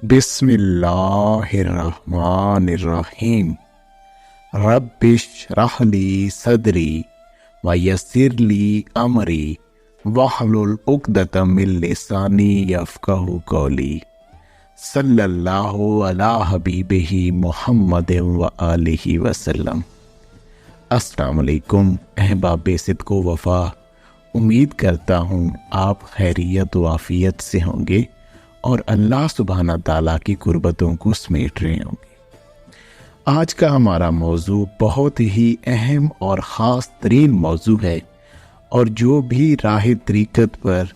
बिस्मिल्लाहिर्रहमानिर्रहीम। रब्बिश्रह ली सदरी व यस्सिरली अमरी वहलुल उक़दतम मिन लिसानी यफ़क़हू क़ौली। सल्लल्लाहु अला हबीबिही मुहम्मदिन व आलिहि वसल्लम। अस्सलाम वालेकुम अहबाब सिद्क़ो वफ़ा। उम्मीद करता हूँ आप खैरियत व आफ़ियत से होंगे और अल्लाह सुब्हाना ताला की कुर्बतों को समेट रहे होंगे। आज का हमारा मौजू बहुत ही अहम और ख़ास तरीन मौजू है, और जो भी राह तरीक़त पर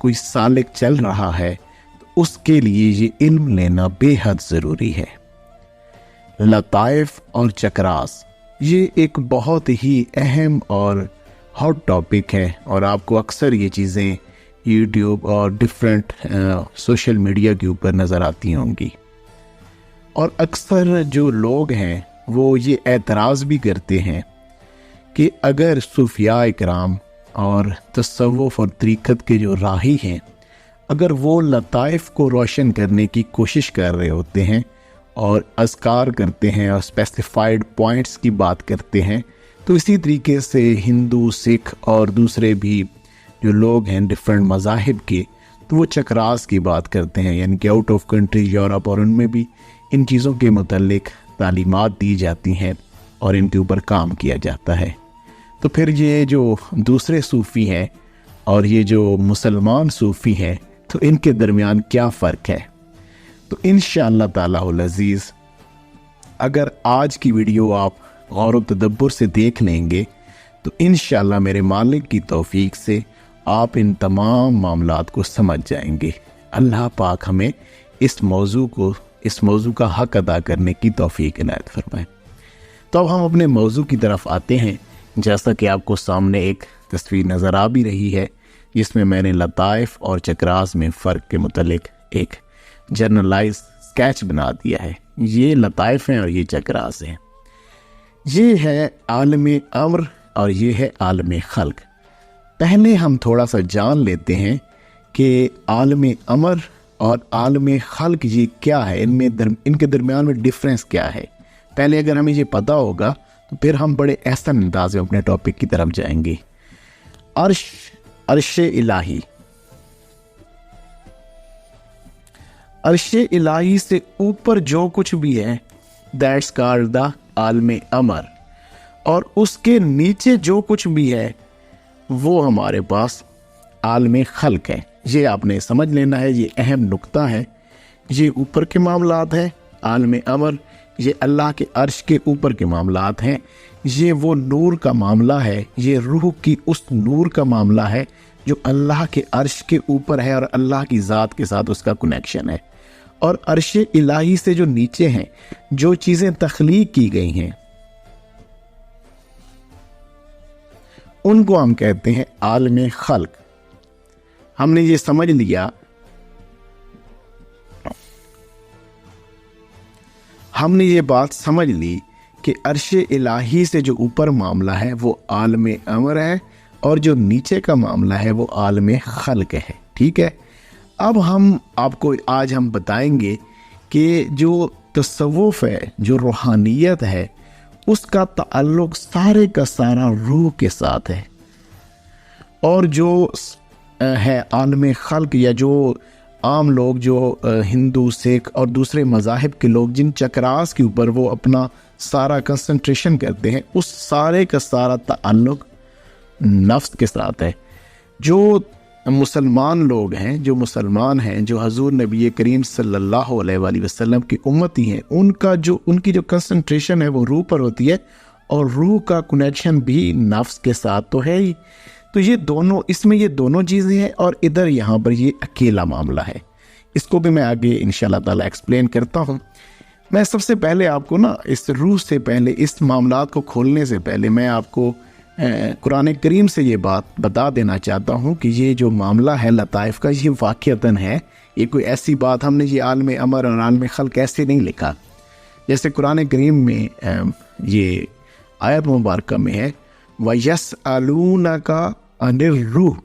कोई सालिक चल रहा है तो उसके लिए ये इल्म लेना बेहद ज़रूरी है। लताइफ़ और चक्रास ये एक बहुत ही अहम और हॉट टॉपिक है, और आपको अक्सर ये चीज़ें यूट्यूब और डिफरेंट सोशल मीडिया के ऊपर नज़र आती होंगी। और अक्सर जो लोग हैं वो ये एतराज़ भी करते हैं कि अगर सूफिया इकराम और तसव्वुफ़ और तरीक़त के जो राही हैं, अगर वो लताइफ़ को रोशन करने की कोशिश कर रहे होते हैं और अज़कार करते हैं और स्पेसिफाइड पॉइंट्स की बात करते हैं, तो इसी तरीके से हिंदू, सिख और दूसरे भी जो लोग हैं डिफरेंट मज़ाहिब के, तो वो चक्रास की बात करते हैं, यानी कि आउट ऑफ कंट्री यूरोप और उनमें भी इन चीज़ों के मुतल्लिक तालीमात दी जाती हैं और इनके ऊपर काम किया जाता है। तो फिर ये जो दूसरे सूफ़ी हैं और ये जो मुसलमान सूफ़ी हैं, तो इनके दरमियान क्या फ़र्क है? तो इंशाअल्लाह तालाहुल अज़ीज़ अगर आज की वीडियो आप गौर व तदब्बुर से देख लेंगे तो इंशाअल्लाह मेरे मालिक की तौफीक से आप इन तमाम मामलात को समझ जाएंगे। अल्लाह पाक हमें इस मौजू का हक़ अदा करने की तौफीक इनायत फरमाए। तो अब हम अपने मौजू की तरफ आते हैं। जैसा कि आपको सामने एक तस्वीर नज़र आ भी रही है, जिसमें मैंने लताइफ़ और चक्रास में फ़र्क के मुतल्लिक एक जनरलाइज स्केच बना दिया है। ये लताइफ़ हैं और ये चक्रास हैं। ये है आलम अम्र और ये है आलम खल्क। पहले हम थोड़ा सा जान लेते हैं कि आलम अम्र और आलम खल्क ये क्या है, इनके दरमियान में डिफरेंस क्या है। पहले अगर हमें ये पता होगा तो फिर हम बड़े एहसन अंदाज में अपने टॉपिक की तरफ जाएंगे। अर्श इलाही, अर्श इलाही से ऊपर जो कुछ भी है दैट्स कॉल्ड द आलम अमर, और उसके नीचे जो कुछ भी है वो हमारे पास आलम खल्क है। ये आपने समझ लेना है, ये अहम नुक्ता है। ये ऊपर के मामलात है आलम अमर, ये अल्लाह के अर्श के ऊपर के मामलात हैं। ये वो नूर का मामला है, ये रूह की उस नूर का मामला है जो अल्लाह के अर्श के ऊपर है और अल्लाह की ज़ात के साथ उसका कनेक्शन है। और अर्श इलाही से जो नीचे हैं, जो चीज़ें तख्लीक की गई हैं, उनको हम कहते हैं आलम खल्क। हमने ये समझ लिया, हमने ये बात समझ ली कि अर्श इलाही से जो ऊपर मामला है वो आलम अमर है, और जो नीचे का मामला है वो आलम खल्क है। ठीक है, अब हम आपको आज हम बताएंगे कि जो तसव्वुफ़ है, जो रूहानियत है, उसका ताल्लुक़ सारे का सारा रूह के साथ है। और जो है आलम खल्क, या जो आम लोग, जो हिंदू, सिख और दूसरे मज़ाहिब के लोग जिन चक्रास के ऊपर वो अपना सारा कंसंट्रेशन करते हैं, उस सारे का सारा ताल्लुक़ नफ्स के साथ है। जो मुसलमान लोग हैं, जो मुसलमान हैं, जो हजूर नबी करीम सल्लल्लाहु अलैहि वसल्लम की उम्मती हैं, उनकी जो कंसंट्रेशन है वो रूह पर होती है, और रूह का कनेक्शन भी नफ्स के साथ तो है ही। तो ये दोनों, इसमें ये दोनों चीज़ें हैं, और इधर यहाँ पर ये अकेला मामला है। इसको भी मैं आगे इंशाल्लाह ताला एक्सप्लेन करता हूँ। मैं सबसे पहले आपको ना इस रूह से पहले, इस मामलात को खोलने से पहले मैं आपको कुरान करीम से ये बात बता देना चाहता हूँ कि ये जो मामला है लताइफ़ का, ये वाक़ियतन है। ये कोई ऐसी बात हमने ये आलम अमर और आलम खल्क ऐसे नहीं लिखा। जैसे कुरान करीम में ये आयत मुबारक में है, वयस्अलूनका अनिर रूह,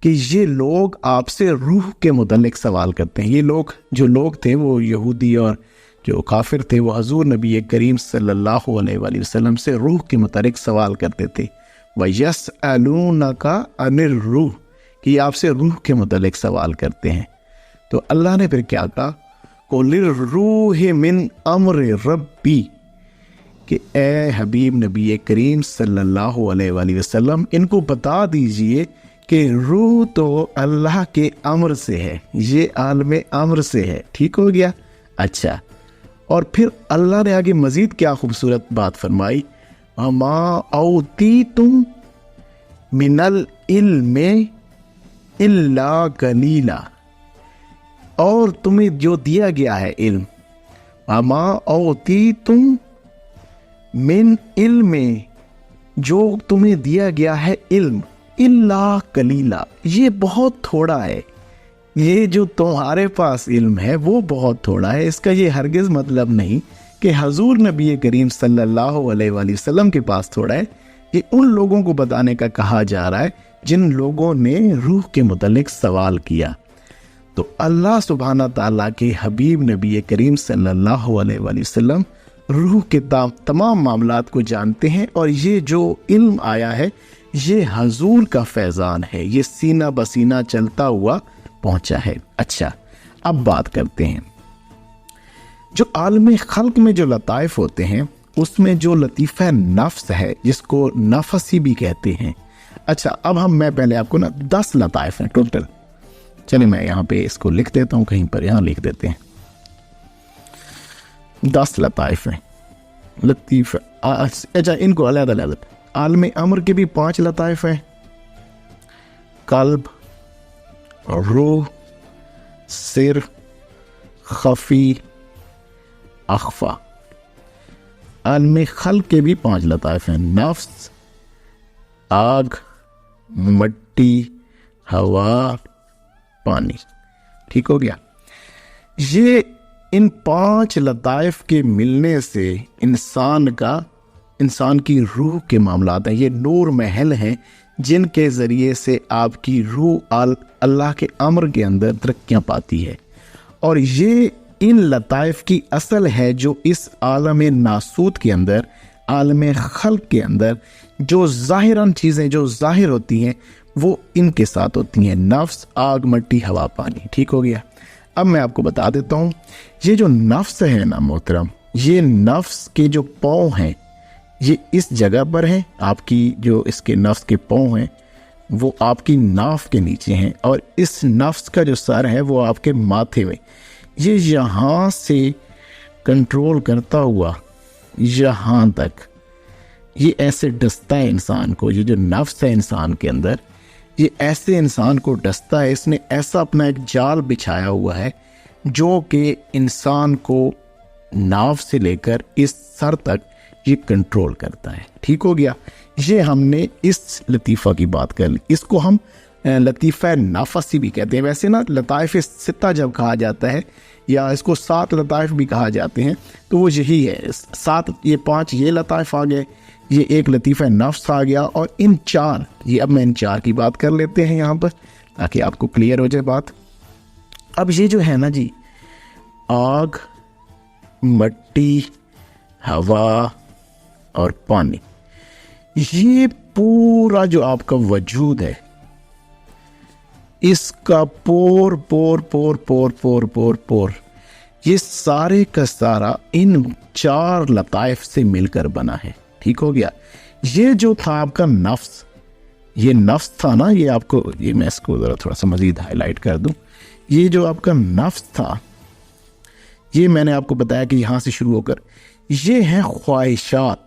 कि ये लोग आपसे रूह के मुतल्लिक सवाल करते हैं। ये लोग जो लोग थे वो यहूदी और जो काफिर थे वो हजूर नबी करीम सल्लल्लाहु अलैहि वसल्लम से रूह के मुतल्लिक सवाल करते थे। वयसअलूनका अनिर रूह, कि आपसे रूह के मुतल्लिक सवाल करते हैं। तो अल्लाह ने फिर क्या कहा, कुलिर रूह मिन अम्र रब्बी, कि ए हबीब नबी करीम सल्लल्लाहु अलैहि वसल्लम इनको बता दीजिए कि रूह तो अल्लाह के अम्र से है, ये आलम अम्र से है। ठीक हो गया। अच्छा, और फिर अल्लाह ने आगे मजीद क्या खूबसूरत बात फरमाई, अमा औती तुम मिनल इल्मे इल्ला कलीला, और तुम्हें जो दिया गया है इल्म, अमा औती तुम मिन इल्मे, जो तुम्हें दिया गया है इल्म, इल्ला कलीला, ये बहुत थोड़ा है। ये जो तुम्हारे पास इल्म है वो बहुत थोड़ा है। इसका ये हरगिज़ मतलब नहीं कि हजूर नबी करीम सल्लल्लाहु अलैहि वसल्लम के पास थोड़ा है। ये उन लोगों को बताने का कहा जा रहा है जिन लोगों ने रूह के मुतल्लिक सवाल किया। तो अल्लाह सुब्हाना ताला के हबीब नबी करीम सल्लल्लाहु अलैहि वसल्लम रूह के तमाम मामलात को जानते हैं, और ये जो इल्म आया है ये हजूर का फैज़ान है, ये सीना बसीना चलता हुआ पहुंचा है। अच्छा, अब बात करते हैं जो आलम खल्क में जो लताइफ होते हैं उसमें जो लतीफ़ा नफ्स है जिसको नफसी भी कहते हैं। अच्छा, अब मैं पहले आपको 10 लताइफ हैं टोटल। चलिए मैं यहाँ पे इसको लिख देता हूँ, कहीं पर यहाँ लिख देते हैं। 10 लताइफ हैं लतीफ़ा। अच्छा, इनको अलग-अलग, आलम अम्र के भी 5 लताइफ हैं, कल्ब, रूह, सिर, खफी, अख्फा। आलम खल्क के भी 5 लताइफ हैं, नफ्स, आग, मट्टी, हवा, पानी। ठीक हो गया। ये इन 5 लताइफ के मिलने से इंसान की रूह के मामलात हैं। ये नूर महल हैं जिनके ज़रिए से आपकी रूह अल्लाह के अम्र के अंदर तरक्कियाँ पाती है, और ये इन लताइफ की असल है जो इस आलम नासूत के अंदर, आलम खल्क के अंदर जो ज़ाहिरन चीज़ें जो ज़ाहिर होती हैं वो इनके साथ होती हैं, नफ्स, आग, मट्टी, हवा, पानी। ठीक हो गया। अब मैं आपको बता देता हूँ, ये जो नफ्स है ना मोहतरम, ये नफ्स के जो पाँव हैं ये इस जगह पर हैं। आपकी जो इसके नफ्स के पाँव हैं वो आपकी नाफ के नीचे हैं, और इस नफ्स का जो सर है वो आपके माथे में, ये यहाँ से कंट्रोल करता हुआ यहाँ तक ये ऐसे डसता है इंसान को। ये जो नफ्स है इंसान के अंदर, ये ऐसे इंसान को डसता है। इसने ऐसा अपना एक जाल बिछाया हुआ है जो कि इंसान को नाव से लेकर इस सर तक ये कंट्रोल करता है। ठीक हो गया। ये हमने इस लतीफ़ा की बात कर ली। इसको हम लतीफ़ा नफसी भी कहते हैं। वैसे ना लताइफ़ सित्ता जब कहा जाता है, या इसको 7 लताइफ़ भी कहा जाते हैं, तो वो यही है। 7, ये 5 ये लताइफ़ आ गए, ये एक लतीफ़ा नफ्स आ गया, और इन 4, ये अब मैं इन 4 की बात कर लेते हैं यहाँ पर ताकि आपको क्लियर हो जाए बात। अब ये जो है ना जी, आग, मट्टी, हवा और पानी, ये पूरा जो आपका वजूद है, इसका पोर पोर पोर पोर पोर पोर पोर ये सारे का सारा इन 4 लताइफ से मिलकर बना है। ठीक हो गया। ये जो था आपका नफ्स, ये नफ्स था ना, ये आपको, ये मैं इसको ज़रा थोड़ा सा मज़ीद हाईलाइट कर दूं। ये जो आपका नफ्स था, ये मैंने आपको बताया कि यहाँ से शुरू होकर ये हैं ख्वाहिशात,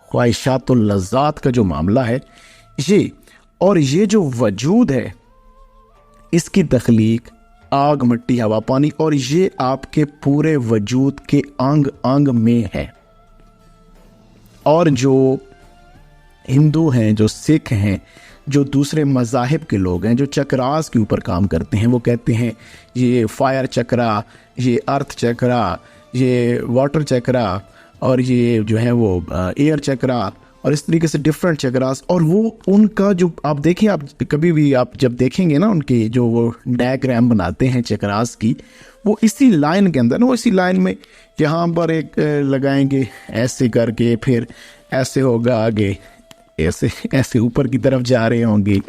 ख्वाहिशात और लज़्ज़ात का जो मामला है ये, और ये जो वजूद है इसकी तख्लीक आग, मिट्टी, हवा, पानी, और ये आपके पूरे वजूद के अंग अंग में है। और जो हिंदू हैं, जो सिख हैं, जो दूसरे मज़ाहिब के लोग हैं, जो चक्रास के ऊपर काम करते हैं, वो कहते हैं ये फायर चक्रा, ये अर्थ चक्रा, ये वाटर चक्रा, और ये जो है वो एयर चक्रा, और इस तरीके से डिफरेंट चक्रास। और वो उनका जो आप देखें, आप कभी भी आप जब देखेंगे ना उनके जो वो डायग्राम बनाते हैं चक्रास की, वो इसी लाइन के अंदर ना, वो इसी लाइन में यहाँ पर एक लगाएंगे ऐसे करके, फिर ऐसे होगा आगे, ऐसे ऐसे ऊपर की तरफ जा रहे होंगे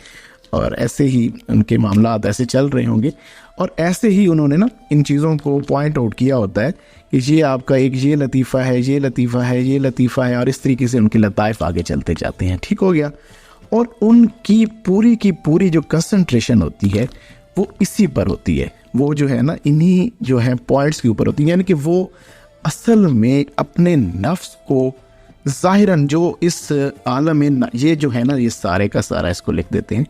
और ऐसे ही उनके मामलात ऐसे चल रहे होंगे। और ऐसे ही उन्होंने ना इन चीज़ों को पॉइंट आउट किया होता है कि ये आपका एक ये लतीफ़ा है, ये लतीफ़ा है, ये लतीफ़ा है, और इस तरीके से उनके लताइफ आगे चलते जाते हैं। ठीक हो गया। और उनकी पूरी की पूरी जो कंसंट्रेशन होती है वो इसी पर होती है, वो जो है ना इन्हीं जो है पॉइंट्स के ऊपर होती है। यानी कि वो असल में अपने नफ्स को ज़ाहिरन जो इस आलम में, ये जो है ना ये सारे का सारा इसको लिख देते हैं,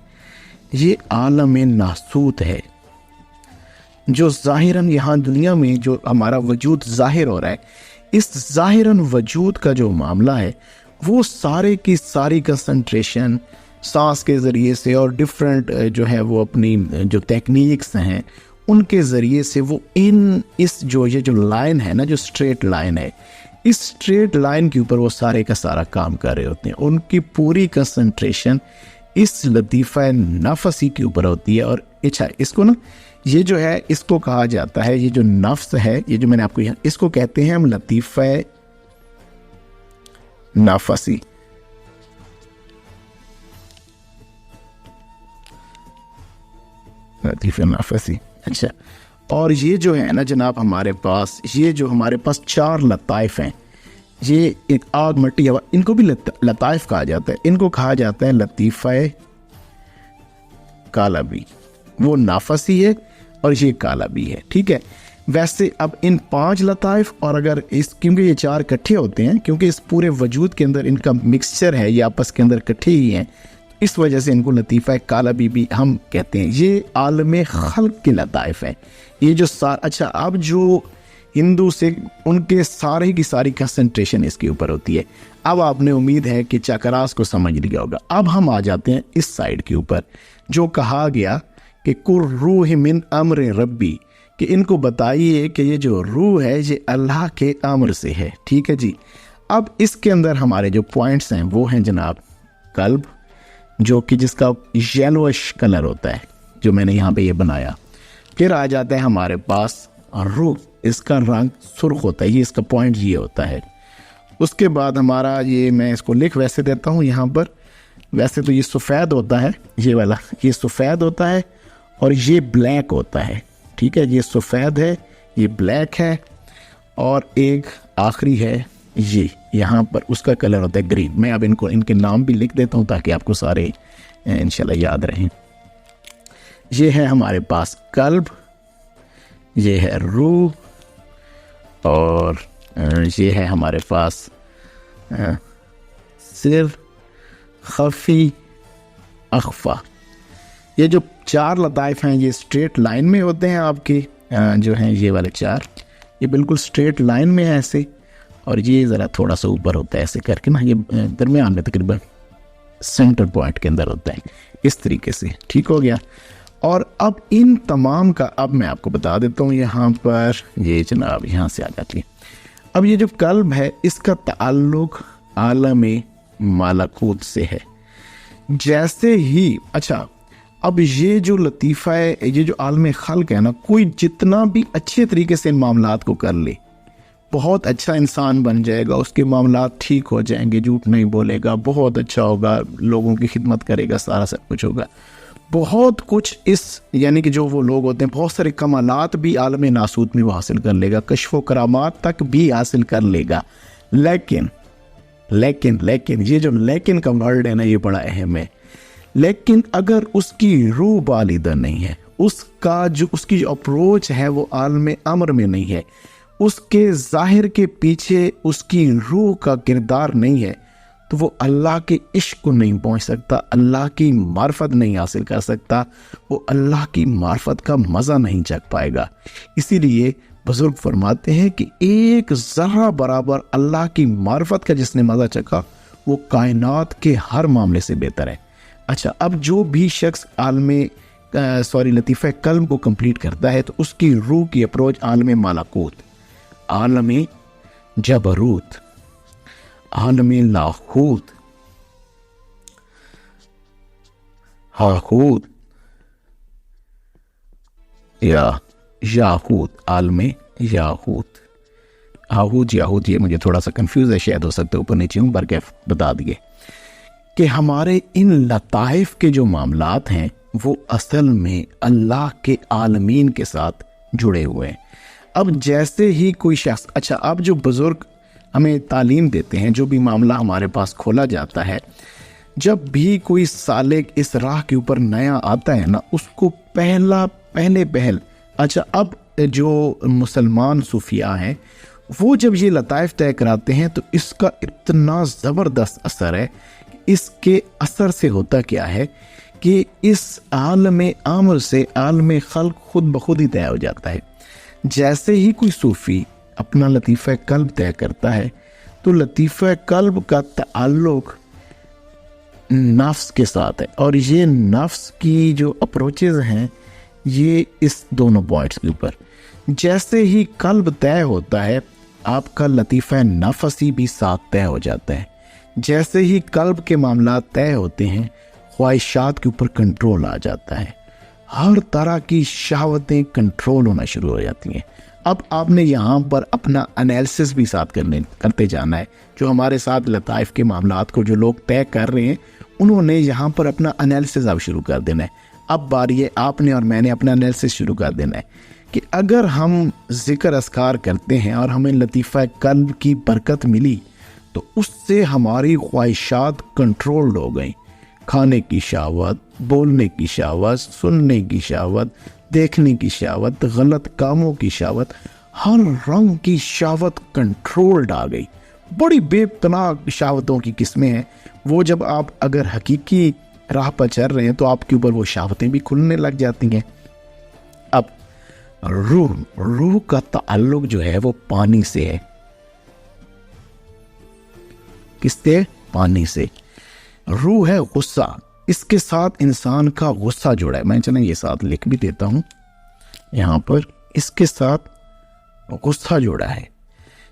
ये आलम नासूत है जो ज़ाहिरन यहाँ दुनिया में जो हमारा वजूद ज़ाहिर हो रहा है, इस ज़ाहिरन वजूद का जो मामला है वो सारे की सारी कंसंट्रेशन सांस के ज़रिए से और डिफरेंट जो है वो अपनी जो टेक्निक्स हैं उनके ज़रिए से वो इस जो ये जो लाइन है ना, जो स्ट्रेट लाइन है, इस स्ट्रेट लाइन के ऊपर वो सारे का सारा काम कर रहे होते हैं। उनकी पूरी कंसंट्रेशन इस लतीफ़ा नफसी के ऊपर होती है। और अच्छा, इसको ना ये जो है इसको कहा जाता है, ये जो नफ्स है, ये जो मैंने आपको यहाँ, इसको कहते हैं हम लतीफ़ा नफसी। लतीफ़ा नफसी। अच्छा, और ये जो है ना जनाब हमारे पास, ये जो हमारे पास 4 लताइफ हैं, ये एक आग मट्टी हवा, इनको भी लताइफ कहा जाता है। इनको कहा जाता है लतीफ़ा कालबी। वो नाफसी है और ये कालबी है। ठीक है। वैसे अब इन 5 लताइफ, और अगर इस क्योंकि ये 4 इकट्ठे होते हैं, क्योंकि इस पूरे वजूद के अंदर इनका मिक्सचर है, ये आपस के अंदर इकट्ठे ही हैं, इस वजह से इनको लतीफ़ा कालबी भी हम कहते हैं। ये आलम खल्क के लताइफ है। ये जो अच्छा, अब जो हिंदू से उनके सारे की सारी कंसंट्रेशन इसके ऊपर होती है। अब आपने उम्मीद है कि चक्रास को समझ लिया होगा। अब हम आ जाते हैं इस साइड के ऊपर, जो कहा गया कि कुर रूह मिन अम्र रब्बी, कि इनको बताइए कि ये जो रूह है ये अल्लाह के अम्र से है। ठीक है जी। अब इसके अंदर हमारे जो पॉइंट्स हैं वो हैं जनाब कल्ब, जो कि जिसका येलोइश कलर होता है, जो मैंने यहाँ पे ये बनाया। फिर आ जाता है हमारे पास रूह, इसका रंग सुर्ख होता है, ये इसका पॉइंट ये होता है। उसके बाद हमारा ये, मैं इसको लिख वैसे देता हूँ यहाँ पर, वैसे तो ये सफ़ेद होता है, ये वाला ये सफ़ेद होता है और ये ब्लैक होता है। ठीक है, ये सफ़ेद है, ये ब्लैक है, और एक आखिरी है ये यहाँ पर, उसका कलर होता है ग्रीन। मैं अब इनको इनके नाम भी लिख देता हूँ ताकि आपको सारे इंशाल्लाह याद रहें। ये है हमारे पास कल्ब, ये है रूह, और ये है हमारे पास सिर, खफी, अख्फा। ये जो 4 लताइफ हैं ये स्ट्रेट लाइन में होते हैं आपके, जो हैं ये वाले 4, ये बिल्कुल स्ट्रेट लाइन में है ऐसे, और ये ज़रा थोड़ा सा ऊपर होता है ऐसे करके ना, ये दरमियान में तकरीबन सेंटर पॉइंट के अंदर होता है इस तरीके से। ठीक हो गया। और अब इन तमाम का अब मैं आपको बता देता हूँ यहाँ पर, ये जनाब यहाँ से आ जाती है। अब ये जो कल्ब है इसका ताल्लुक आलम मालकूत से है। जैसे ही अच्छा, अब ये जो लतीफ़ा है, ये जो आलम खल्क है ना, कोई जितना भी अच्छे तरीके से इन मामलात को कर ले, बहुत अच्छा इंसान बन जाएगा, उसके मामलात ठीक हो जाएंगे, झूठ नहीं बोलेगा, बहुत अच्छा होगा, लोगों की खिदमत करेगा, सारा सब कुछ होगा, बहुत कुछ इस, यानी कि जो वो लोग होते हैं, बहुत सारे कमालात भी आलम नासूत में वो हासिल कर लेगा, कश्फ व करामात तक भी हासिल कर लेगा। लेकिन लेकिन लेकिन ये जो लेकिन का वर्ड है ना, ये बड़ा अहम है। लेकिन अगर उसकी रूह बालिदा नहीं है, उसकी जो अप्रोच है वो आलम अमर में नहीं है, उसके ज़ाहिर के पीछे उसकी रूह का किरदार नहीं है, तो वो अल्लाह के इश्क को नहीं पहुंच सकता, अल्लाह की मार्फत नहीं हासिल कर सकता, वो अल्लाह की मार्फत का मज़ा नहीं चख पाएगा। इसीलिए बुजुर्ग फरमाते हैं कि एक ज़रा बराबर अल्लाह की मार्फत का जिसने मज़ा चखा वो कायनात के हर मामले से बेहतर है। अच्छा, अब जो भी शख्स लतीफ़ा कल्ब को कंप्लीट करता है तो उसकी रूह की अप्रोच आलम मालकूत, आलम जबरूत, आलम लाहूत, हाहूत या याहूत, आलम याहूत, आहूत याहूत, ये मुझे थोड़ा सा कंफ्यूज है, शायद हो सकता है ऊपर नीचे हूँ, बर के बता दिए कि हमारे इन लताइफ के जो मामलात हैं वो असल में अल्लाह के आलमीन के साथ जुड़े हुए हैं। अब जैसे ही कोई शख्स, अच्छा, अब जो बुज़ुर्ग हमें तालीम देते हैं, जो भी मामला हमारे पास खोला जाता है, जब भी कोई सालिक इस राह के ऊपर नया आता है ना, उसको पहल अच्छा, अब जो मुसलमान सूफिया हैं वो जब ये लताइफ तय कराते हैं तो इसका इतना ज़बरदस्त असर है। इसके असर से होता क्या है कि इस आलम आमर से आलम खल्क खुद ब खुद ही तय हो जाता है। जैसे ही कोई सूफ़ी अपना लतीफ़ा कल्ब तय करता है तो लतीफ़ा कल्ब का ताल्लुक नफ्स के साथ है, और ये नफ्स की जो अप्रोचेज़ हैं ये इस दोनों पॉइंट्स के ऊपर, जैसे ही कल्ब तय होता है आपका लतीफ़ा नफसी भी साथ तय हो जाता है। जैसे ही कल्ब के मामला तय होते हैं ख्वाहिशात के ऊपर कंट्रोल आ जाता है, हर तरह की शहावतें कंट्रोल होना शुरू हो जाती हैं। अब आपने यहाँ पर अपना एनालिसिस भी साथ करते जाना है। जो हमारे साथ लताइफ के मामलात को जो लोग तय कर रहे हैं उन्होंने यहाँ पर अपना एनालिसिस अब शुरू कर देना है। अब बारी है आपने और मैंने अपना एनालिसिस शुरू कर देना है कि अगर हम जिक्र अस्कार करते हैं और हमें लतीफ़ा कल्ब की बरकत मिली तो उससे हमारी ख्वाहिशात कंट्रोल्ड हो गई। खाने की शहावत, बोलने की शहावत, सुनने की शहावत, देखने की शहावत, गलत कामों की शहावत, हर रंग की शहावत कंट्रोल्ड आ गई। बड़ी बेपनाह शहावतों की किस्में हैं। वो जब आप अगर हकीकी राह पर चल रहे हैं तो आपके ऊपर वो शहावतें भी खुलने लग जाती हैं। अब रूह का ताल्लुक जो है वो पानी से है। किससे? पानी से। रूह है गुस्सा, इसके साथ इंसान का गुस्सा जुड़ा है। मैं चलें ये साथ लिख भी देता हूं यहां पर, इसके साथ गुस्सा जुड़ा है।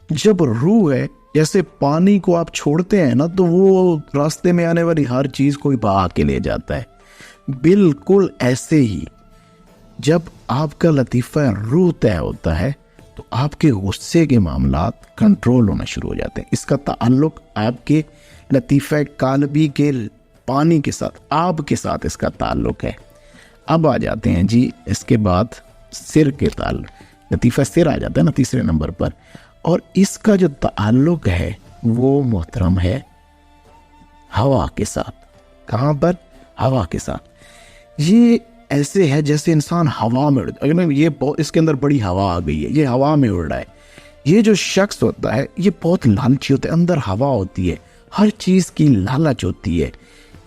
जब रूह है, जैसे पानी को आप छोड़ते हैं ना तो वो रास्ते में आने वाली हर चीज को बहा के ले जाता है, बिल्कुल ऐसे ही जब आपका लतीफ़ा रूह तय होता है तो आपके गुस्से के मामलात कंट्रोल होना शुरू हो जाते हैं। इसका ताल्लुक आपके लतीफ़ा काल्बी के पानी के साथ, आब के साथ इसका ताल्लुक है। अब आ जाते हैं जी इसके बाद सिर के ताल्लुक, लतीफ़ा सिर आ जाता है ना तीसरे नंबर पर, और इसका जो ताल्लुक है वो मोहतरम है हवा के साथ। कहाँ पर? हवा के साथ। ये ऐसे है जैसे इंसान हवा में अगर ये इसके अंदर बड़ी हवा आ गई है, ये हवा में उड़ रहा है। ये जो शख्स होता है ये बहुत लालची होता है, अंदर हवा होती है, हर चीज़ की लालच होती है।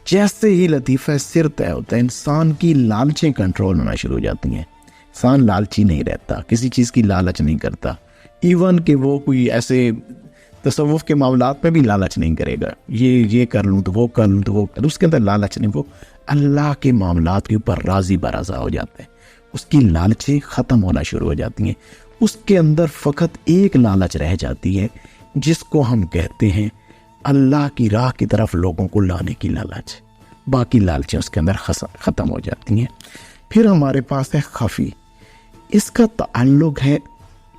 जैसे ही लतीफ़ा सिर तय होता है इंसान की लालचें कंट्रोल होना शुरू हो जाती हैं। इंसान लालची नहीं रहता, किसी चीज़ की लालच नहीं करता, इवन कि वो कोई ऐसे तसव्वुफ के मामलात में भी लालच नहीं करेगा, ये कर लूँ तो वो कर लूँ तो वो कर लूँ, उसके अंदर लालच नहीं। वो अल्लाह के मामलात के ऊपर राजी बराजा हो जाता है, उसकी लालचें ख़त्म होना शुरू हो जाती हैं। उसके अंदर फ़कत एक लालच रह जाती है जिसको हम कहते हैं अल्लाह की राह की तरफ लोगों को लाने की लालच। बाकी लालचें उसके अंदर ख़त्म हो जाती हैं। फिर हमारे पास है खफ़ी, इसका ताल्लुक है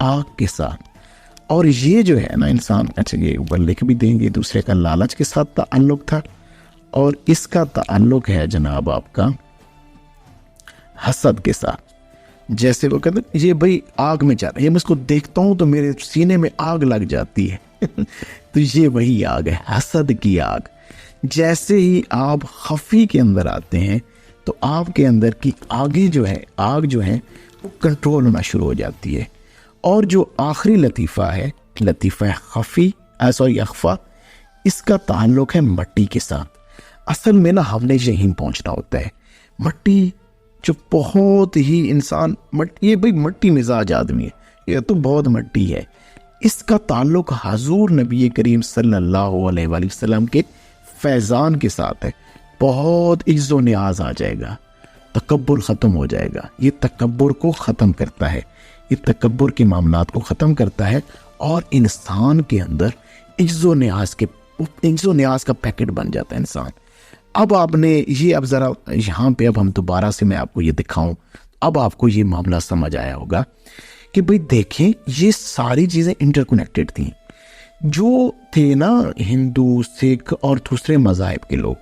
आग के साथ। और ये जो है ना इंसान, अच्छा ये ऊपर लिख भी देंगे, दूसरे का लालच के साथ ताल्लुक था, और इसका ताल्लुक है जनाब आपका हसद के साथ। जैसे वो कहते हैं ये भाई आग में जा रहा है, ये मैं इसको देखता हूँ तो मेरे सीने में आग लग जाती है तो ये वही आग है, हसद की आग। जैसे ही आप खफी के अंदर आते हैं तो आपके अंदर की आग जो है वो कंट्रोल होना शुरू हो जाती है। और जो आखिरी लतीफ़ा है, लतीफ़ा खफी अख्फा, इसका ताल्लुक है मट्टी के साथ। असल में ना हमने यहीं पहुंचना होता है। मट्टी जो बहुत ही इंसान ये भाई मट्टी मिजाज आदमी है, ये तो बहुत मट्टी है। इसका ताल्लुक हजूर नबी करीम सल्लल्लाहु अलैहि वसल्लम के फैज़ान के साथ है। बहुत इज्जो न्याज आ जाएगा, तकब्बुर ख़त्म हो जाएगा। ये तकब्बुर को ख़त्म करता है, ये तकब्बुर के मामलात को ख़त्म करता है और इंसान के अंदर इज्जो न्याज का पैकेट बन जाता है इंसान। अब आपने ये, अब ज़रा यहाँ पे अब हम दोबारा से मैं आपको ये दिखाऊं, अब आपको ये मामला समझ आया होगा कि भाई देखें ये सारी चीज़ें इंटरकनेक्टेड थी। जो थे ना हिंदू, सिख और दूसरे मज़ाहिब के लोग,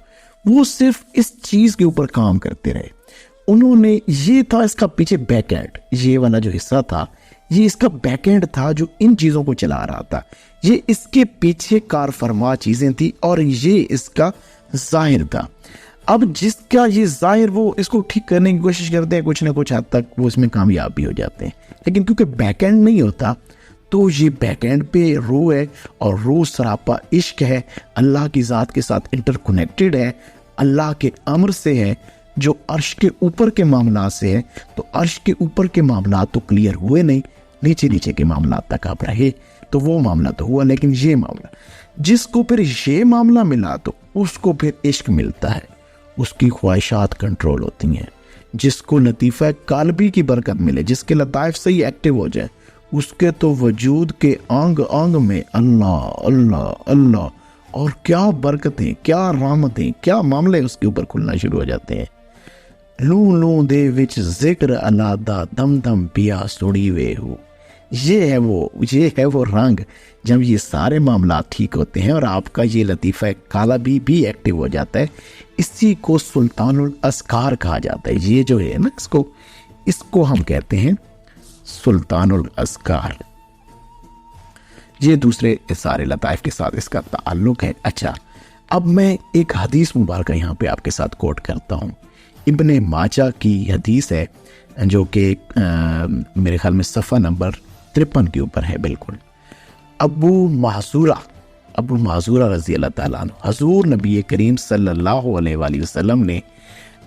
वो सिर्फ इस चीज़ के ऊपर काम करते रहे। उन्होंने, ये था इसका पीछे बैक एंड, ये वाला जो हिस्सा था ये इसका बैक एंड था जो इन चीज़ों को चला रहा था। ये इसके पीछे कार फरमा चीज़ें थी और ये इसका जाहिर था। अब जिसका ये जाहिर, वो इसको ठीक करने की कोशिश करते हैं, कुछ ना कुछ हद तक वो इसमें कामयाब भी हो जाते हैं, लेकिन क्योंकि बैक एंड नहीं होता तो ये बैक एंड पे रो है, और रो सरापा इश्क है, अल्लाह की ज़ात के साथ इंटरकनेक्टेड है, अल्लाह के अमर से है, जो अर्श के ऊपर के मामला से है। तो अर्श के ऊपर के मामला तो क्लियर हुए नहीं, नीचे नीचे के मामला तक आप रहे, तो वो मामला तो हुआ, लेकिन ये मामला, जिसको फिर ये मामला मिला तो उसको फिर इश्क मिलता है, उसकी ख्वाहिशात कंट्रोल होती हैं। जिसको लतीफ़ा काल्बी की बरकत मिले, जिसके लताइफ सही एक्टिव हो जाए, उसके तो वजूद के अंग अंग में अल्लाह अल्लाह अल्लाह, और क्या बरकतें, क्या रहमतें, क्या मामले उसके ऊपर खुलना शुरू हो जाते हैं। लू लू दे विच जिक्र अलादा दम दम पिया सुड़ी वे हो। ये है वो रंग जब ये सारे मामला ठीक होते हैं और आपका ये लतीफ़ा काला भी एक्टिव हो जाता है। इसी को सुल्तानुल अस्कार कहा जाता है। ये जो है ना, इसको हम कहते हैं सुल्तानुल अस्कार। ये दूसरे सारे लताइफ के साथ इसका ताल्लुक है। अच्छा, अब मैं एक हदीस मुबारक यहाँ पे आपके साथ कोट करता हूँ। इब्ने माजा की हदीस है, जो कि मेरे ख्याल में सफ़ा नंबर 53 के ऊपर है बिल्कुल। अबू महज़ूरा रज़ी अल्लाह ताला अन्हु, हज़ूर नबी करीम सल्लल्लाहु अलैहि वसल्लम ने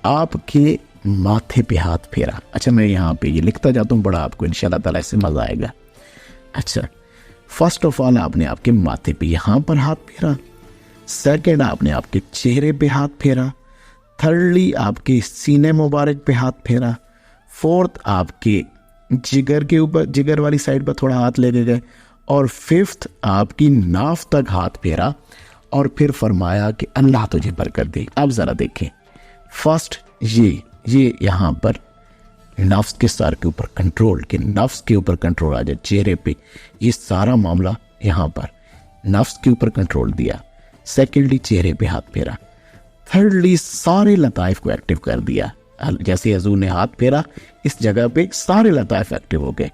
आपके माथे पे हाथ फेरा। अच्छा, मैं यहाँ पे ये लिखता जाता हूँ, बड़ा आपको इंशाल्लाह ताला इससे मज़ा आएगा। अच्छा, फर्स्ट ऑफ ऑल आपने आपके माथे पे यहाँ पर हाथ फेरा, सेकेंड आपने आपके चेहरे पे हाथ फेरा, थर्डली आपके सीने मुबारक पे हाथ फेरा, फोर्थ आपके जिगर के ऊपर, जिगर वाली साइड पर थोड़ा हाथ ले गए, और फिफ्थ आपकी नाफ तक हाथ फेरा, और फिर फरमाया कि अल्लाह तुझे बरकत दे। अब ज़रा देखें, फर्स्ट ये यहाँ पर नफ्स के सर के ऊपर कंट्रोल, कि नफ्स के ऊपर कंट्रोल आ जाए चेहरे पे, ये सारा मामला यहाँ पर नफ्स के ऊपर कंट्रोल दिया। सेकेंडली चेहरे पे हाथ फेरा, थर्डली सारे लताइफ को एक्टिव कर दिया। जैसे हजूर ने हाथ फेरा इस जगह पे सारे लताइफ एक्टिव हो गए।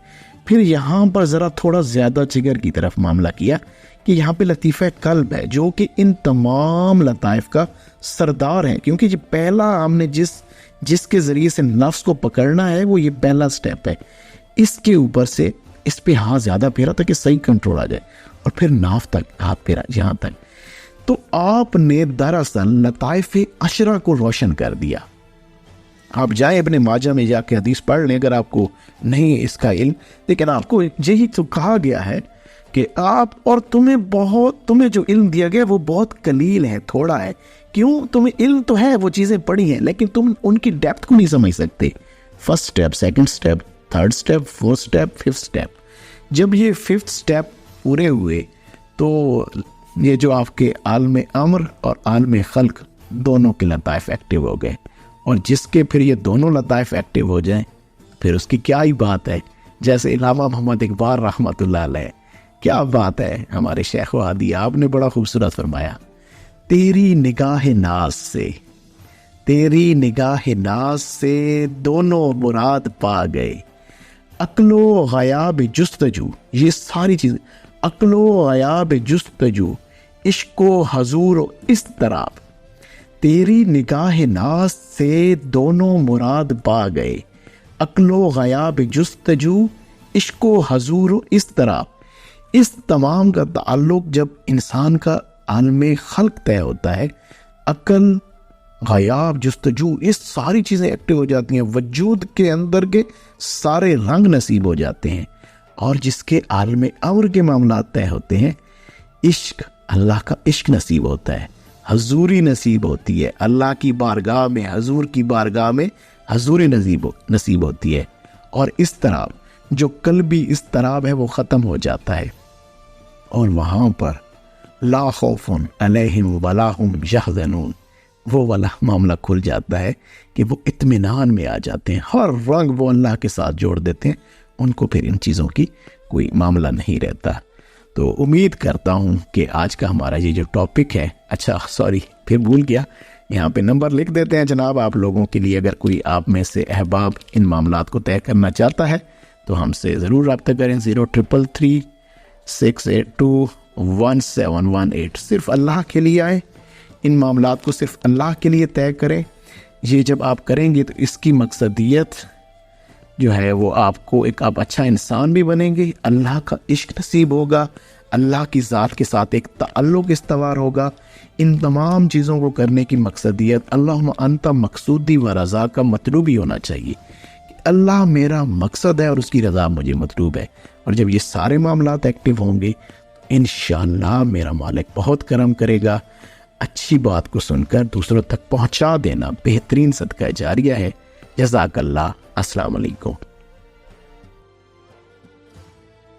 फिर यहाँ पर ज़रा थोड़ा ज़्यादा जिगर की तरफ मामला किया कि यहाँ पे लतीफ़ा कल्ब है, जो कि इन तमाम लताइफ का सरदार है, क्योंकि ये पहला हमने जिसके ज़रिए से नफ्स को पकड़ना है, वो ये पहला स्टेप है। इसके ऊपर से इस पे हाथ ज़्यादा फेरा ताकि सही कंट्रोल आ जाए, और फिर नाफ तक हाथ फेरा यहाँ तक। तो आपने दरअसल लताइफ अशरा को रोशन कर दिया। आप जाए इब्ने माजा में जाके हदीस पढ़ लें अगर आपको नहीं इसका इल्म, लेकिन आपको यही तो कहा गया है कि आप, और तुम्हें जो इल्म दिया गया वो बहुत कलील है, थोड़ा है। क्यों? तुम्हें इल्म तो है, वो चीज़ें पढ़ी हैं, लेकिन तुम उनकी डेप्थ को नहीं समझ सकते। First step, second step, third step, fourth step, fifth step. जब ये फिफ्थ स्टेप पूरे हुए तो ये जो आपके आलम अमर और आलम खल्क दोनों के लताइफ एक्टिव हो गए, और जिसके फिर ये दोनों लताइफ एक्टिव हो जाएं, फिर उसकी क्या ही बात है। जैसे इलामा मोहम्मद इकबाल रहमतुल्लाह अलैह, क्या बात है, हमारे शेख हादी, आपने बड़ा खूबसूरत फरमाया, तेरी निगाह नाज से दोनों मुराद पा गए, अक्लो गयाब जुस्तजू, ये सारी चीज़ें, अक्लो गयाब जुस्तजू, इश्को हजूर इस तरह, तेरी निगाह नाज से दोनों मुराद पा गए, अक्लो गयाब जुस्तजू, इश्को हजूर इस तरह। इस तमाम का ताल्लुक जब इंसान का आलम खल्क तय होता है, अकल, गयाब, जुस्तजू, इस सारी चीज़ें एक्टिव हो जाती हैं, वजूद के अंदर के सारे रंग नसीब हो जाते हैं, और जिसके आलम अमर के मामला तय होते हैं, इश्क, अल्लाह का इश्क नसीब होता है, हजूरी नसीब होती है, अल्लाह की बारगाह में, हजूर की बारगाह में हजूरी नसीब होती है, और इस तरह जो कल्बी इस तरह है वो ख़त्म हो जाता है, और वहाँ पर ला खौफुन अलैहिम वला हुम यहज़नून, वो वाला मामला खुल जाता है कि वो इत्मीनान में आ जाते हैं, हर रंग वो अल्लाह के साथ जोड़ देते हैं, उनको फिर इन चीज़ों की कोई मामला नहीं रहता। तो उम्मीद करता हूँ कि आज का हमारा ये जो टॉपिक है, अच्छा सॉरी फिर भूल गया, यहाँ पे नंबर लिख देते हैं जनाब आप लोगों के लिए। अगर कोई आप में से अहबाब इन मामलात को तय करना चाहता है तो हमसे ज़रूर रब्ता करें। 033368211718। सिर्फ अल्लाह के लिए आए, इन मामलात को सिर्फ अल्लाह के लिए तय करें। ये जब आप करेंगे तो इसकी मकसदियत जो है वो आपको एक आप अच्छा इंसान भी बनेंगे, अल्लाह का इश्क नसीब होगा, अल्लाह की ज़ात के साथ एक ताल्लुक़ इस्तवार होगा। इन तमाम चीज़ों को करने की मकसदियत अल्लाहुम्मा अंता मकसूदी व रज़ा का मतलूबी होना चाहिए कि अल्लाह मेरा मकसद है और उसकी रज़ा मुझे मतलूब है। और जब ये सारे मामलात एक्टिव होंगे इंशाअल्लाह मेरा मालिक बहुत करम करेगा। अच्छी बात को सुनकर दूसरों तक पहुँचा देना बेहतरीन सदका जारिया है। जज़ाकल्लाह। अस्सलाम वालेकुम।